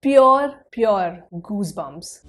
pure goosebumps.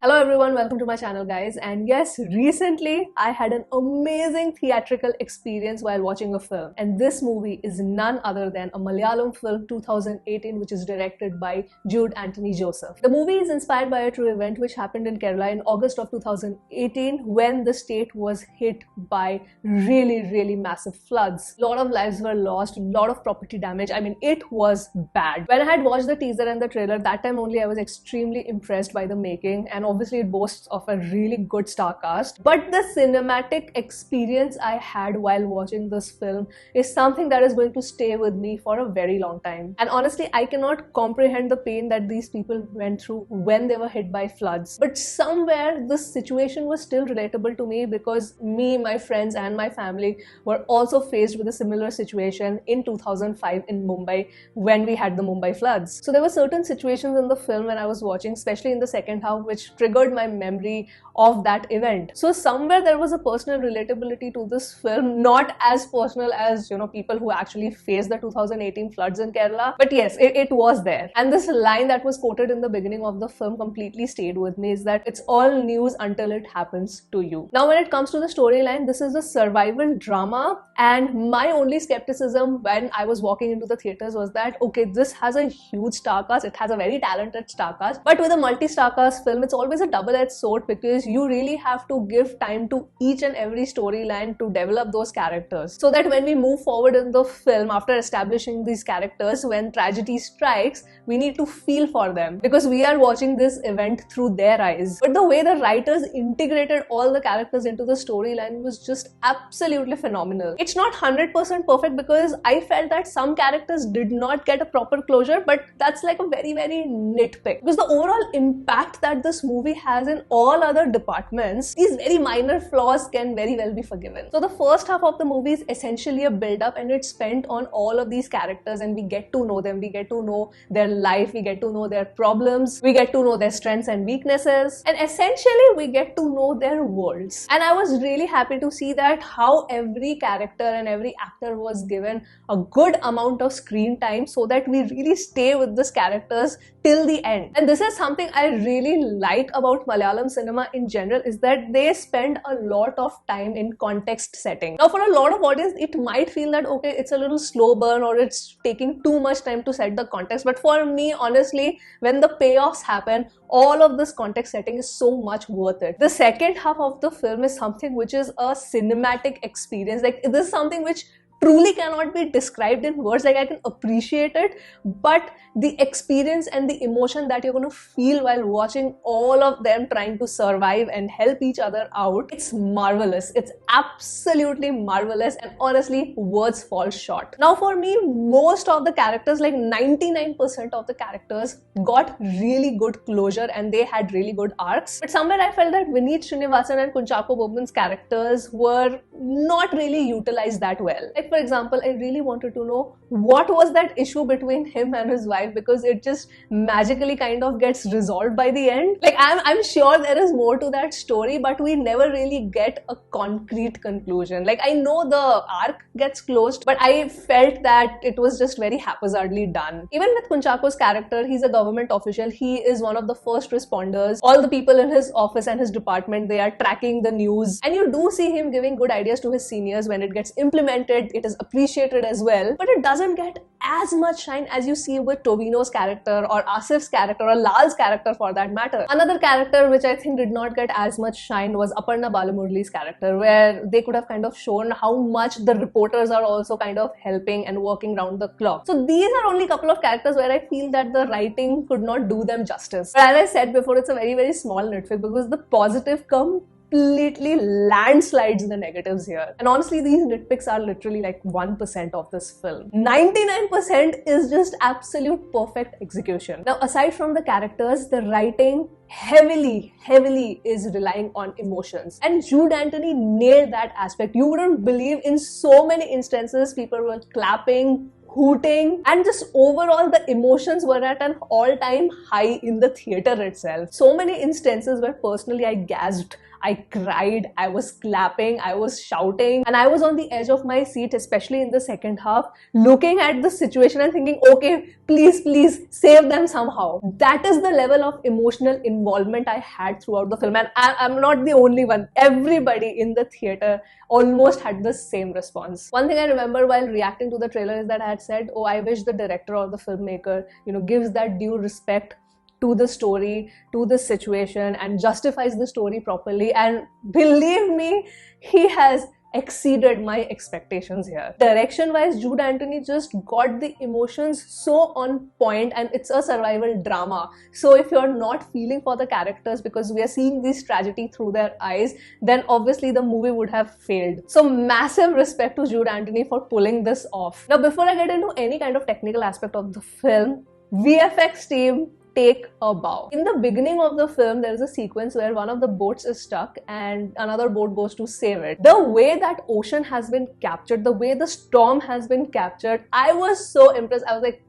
Hello everyone, welcome to my channel guys. And yes, recently I had an amazing theatrical experience while watching a film, and this movie is none other than a Malayalam film 2018 which is directed by Jude Anthony Joseph. The movie is inspired by a true event which happened in Kerala in August of 2018 when the state was hit by really massive floods. A lot of lives were lost, a lot of property damage. I mean, it was bad. When I had watched the teaser and the trailer, that time only I was extremely impressed by the making, and obviously it boasts of a really good star cast. But the cinematic experience I had while watching this film is something that is going to stay with me for a very long time. And honestly, I cannot comprehend the pain that these people went through when they were hit by floods. But somewhere this situation was still relatable to me because me, my friends and my family were also faced with a similar situation in 2005 in Mumbai when we had the Mumbai floods. So there were certain situations in the film when I was watching, especially in the second half, which triggered my memory of that event. So somewhere there was a personal relatability to this film, not as personal as, people who actually faced the 2018 floods in Kerala, but yes, it was there. And this line that was quoted in the beginning of the film completely stayed with me, is that it's all news until it happens to you. Now when it comes to the storyline, this is a survival drama, and my only skepticism when I was walking into the theaters was that, okay, this has a huge star cast, it has a very talented star cast, but with a multi-star cast film, it's always a double-edged sword because you really have to give time to each and every storyline to develop those characters, so that when we move forward in the film, after establishing these characters, when tragedy strikes, we need to feel for them because we are watching this event through their eyes. But the way the writers integrated all the characters into the storyline was just absolutely phenomenal. It's not 100% perfect because I felt that some characters did not get a proper closure, but that's like a very nitpick, because the overall impact that this movie has in all other departments, these very minor flaws can very well be forgiven. So the first half of the movie is essentially a build-up, and it's spent on all of these characters, and we get to know them, we get to know their life, we get to know their problems, we get to know their strengths and weaknesses, and essentially we get to know their worlds. And I was really happy to see that how every character and every actor was given a good amount of screen time so that we really stay with these characters till the end. And this is something I really like about Malayalam cinema in general, is that they spend a lot of time in context setting. Now for a lot of audience, it might feel that, okay, it's a little slow burn or it's taking too much time to set the context. But for me, honestly, when the payoffs happen, all of this context setting is so much worth it. The second half of the film is something which is a cinematic experience. Like, this is something which truly cannot be described in words. Like, I can appreciate it, but the experience and the emotion that you're going to feel while watching all of them trying to survive and help each other out, it's marvelous. It's absolutely marvelous, and honestly, words fall short. Now for me, most of the characters, like 99% of the characters, got really good closure and they had really good arcs. But somewhere I felt that Vineet Srinivasan and Kunchappo Bobman's characters were not really utilized that well. Like, for example, I really wanted to know what was that issue between him and his wife, because it just magically kind of gets resolved by the end. Like, I'm sure there is more to that story, but we never really get a concrete conclusion. Like, I know the arc gets closed, but I felt that it was just very haphazardly done. Even with Kunchako's character, he's a government official. He is one of the first responders. All the people in his office and his department, they are tracking the news, and you do see him giving good ideas to his seniors. When it gets implemented, it is appreciated as well, but it doesn't get as much shine as you see with Tovino's character or Asif's character or Lal's character for that matter. Another character which I think did not get as much shine was Aparna Balamurali's character, where they could have kind of shown how much the reporters are also kind of helping and working round the clock. So these are only a couple of characters where I feel that the writing could not do them justice. But as I said before, it's a very small nitpick, because the positive come completely landslides the negatives here. And honestly, these nitpicks are literally like 1% of this film. 99% is just absolute perfect execution. Now, aside from the characters, the writing heavily is relying on emotions, and Jude Anthony nailed that aspect. You wouldn't believe, in so many instances people were clapping, hooting, and just overall the emotions were at an all-time high in the theater itself. So many instances where personally I gasped, I cried, I was clapping, I was shouting, and I was on the edge of my seat, especially in the second half, looking at the situation and thinking, okay, please save them somehow. That is the level of emotional involvement I had throughout the film, and I'm not the only one. Everybody in the theater almost had the same response. One thing I remember while reacting to the trailer is that I had said, oh, I wish the director or the filmmaker, gives that due respect to the story, to the situation, and justifies the story properly. And believe me, he has exceeded my expectations here. Direction wise, Jude Anthony just got the emotions so on point, and it's a survival drama. So if you're not feeling for the characters because we are seeing this tragedy through their eyes, then obviously the movie would have failed. So massive respect to Jude Anthony for pulling this off. Now, before I get into any kind of technical aspect of the film, VFX team, take a bow. In the beginning of the film, there is a sequence where one of the boats is stuck and another boat goes to save it. The way that ocean has been captured, the way the storm has been captured, I was so impressed. I was like,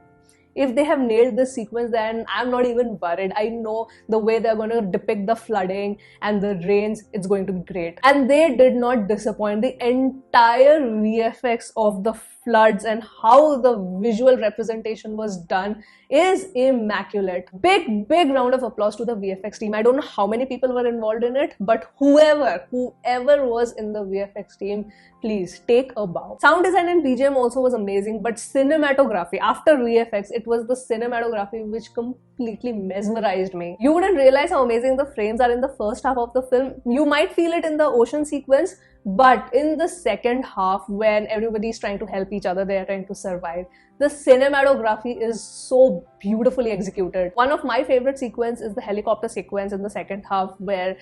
if they have nailed this sequence, then I'm not even worried. I know the way they're going to depict the flooding and the rains, it's going to be great. And they did not disappoint. The entire VFX of the floods and how the visual representation was done is immaculate. Big round of applause to the VFX team. I don't know how many people were involved in it, but whoever was in the VFX team, please take a bow. Sound design and BGM also was amazing, but cinematography, after VFX, it was the cinematography which completely mesmerized me. You wouldn't realize how amazing the frames are in the first half of the film. You might feel it in the ocean sequence, but in the second half, when everybody's trying to help each other, they're trying to survive, the cinematography is so beautifully executed. One of my favorite sequences is the helicopter sequence in the second half, where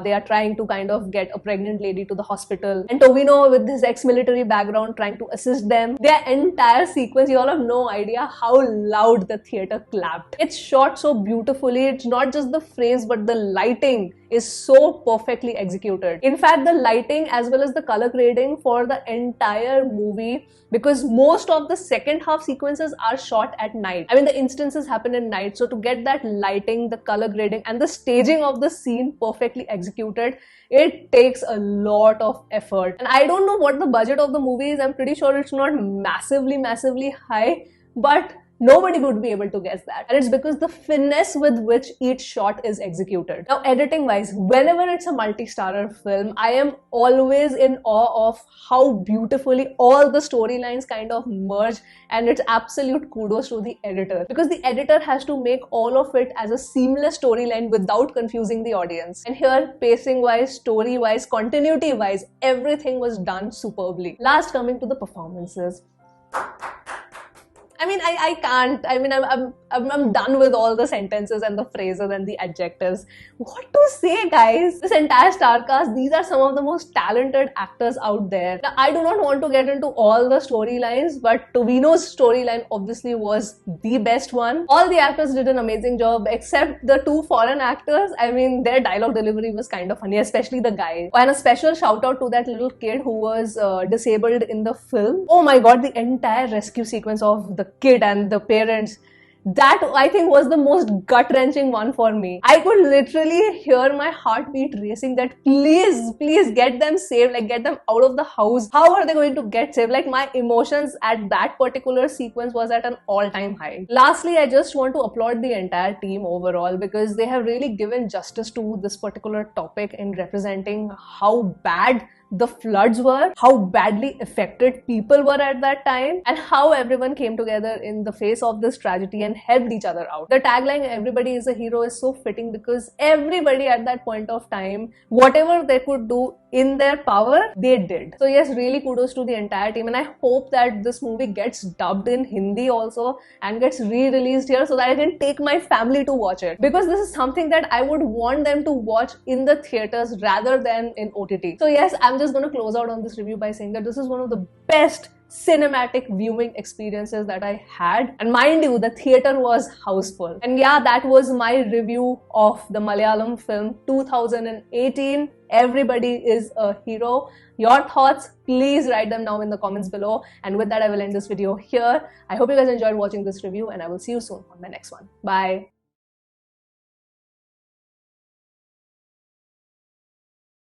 they are trying to kind of get a pregnant lady to the hospital, and Tovino, with his ex-military background, trying to assist them. Their entire sequence, you all have no idea how loud the theater clapped. It's shot so beautifully. It's not just the frames, but the lighting is so perfectly executed. In fact, the lighting as well as the color grading for the entire movie, because most of the second half sequences are shot at night. I mean, the instances happen at night, so to get that lighting, the color grading, and the staging of the scene perfectly executed, it takes a lot of effort. And I don't know what the budget of the movie is. I'm pretty sure it's not massively high, but nobody would be able to guess that. And it's because the finesse with which each shot is executed. Now, editing wise, whenever it's a multi-starrer film, I am always in awe of how beautifully all the storylines kind of merge, and it's absolute kudos to the editor, because the editor has to make all of it as a seamless storyline without confusing the audience. And here, pacing wise, story wise, continuity wise, everything was done superbly. Last, coming to the performances. I mean, I can't. I mean, I'm done with all the sentences and the phrases and the adjectives. What to say, guys? This entire star cast, these are some of the most talented actors out there. Now, I do not want to get into all the storylines, but Tovino's storyline obviously was the best one. All the actors did an amazing job, except the two foreign actors. I mean, their dialogue delivery was kind of funny, especially the guy. And a special shout out to that little kid who was disabled in the film. Oh my god, the entire rescue sequence of the kid and the parents, that I think was the most gut-wrenching one for me. I could literally hear my heartbeat racing that please get them saved, like get them out of the house. How are they going to get saved? Like, my emotions at that particular sequence was at an all-time high. Lastly, I just want to applaud the entire team overall, because they have really given justice to this particular topic in representing how bad the floods were, how badly affected people were at that time, and how everyone came together in the face of this tragedy and helped each other out. The tagline "Everybody is a hero" is so fitting because everybody at that point of time, whatever they could do in their power, they did. So yes, really kudos to the entire team, and I hope that this movie gets dubbed in Hindi also and gets re-released here so that I can take my family to watch it, because this is something that I would want them to watch in the theaters rather than in OTT. So yes, I'm just going to close out on this review by saying that this is one of the best cinematic viewing experiences that I had, and mind you, the theater was houseful. And yeah, that was my review of the Malayalam film 2018, Everybody is a Hero. Your thoughts, please write them down in the comments below, and with that I will end this video here. I hope you guys enjoyed watching this review, and I will see you soon on my next one. Bye.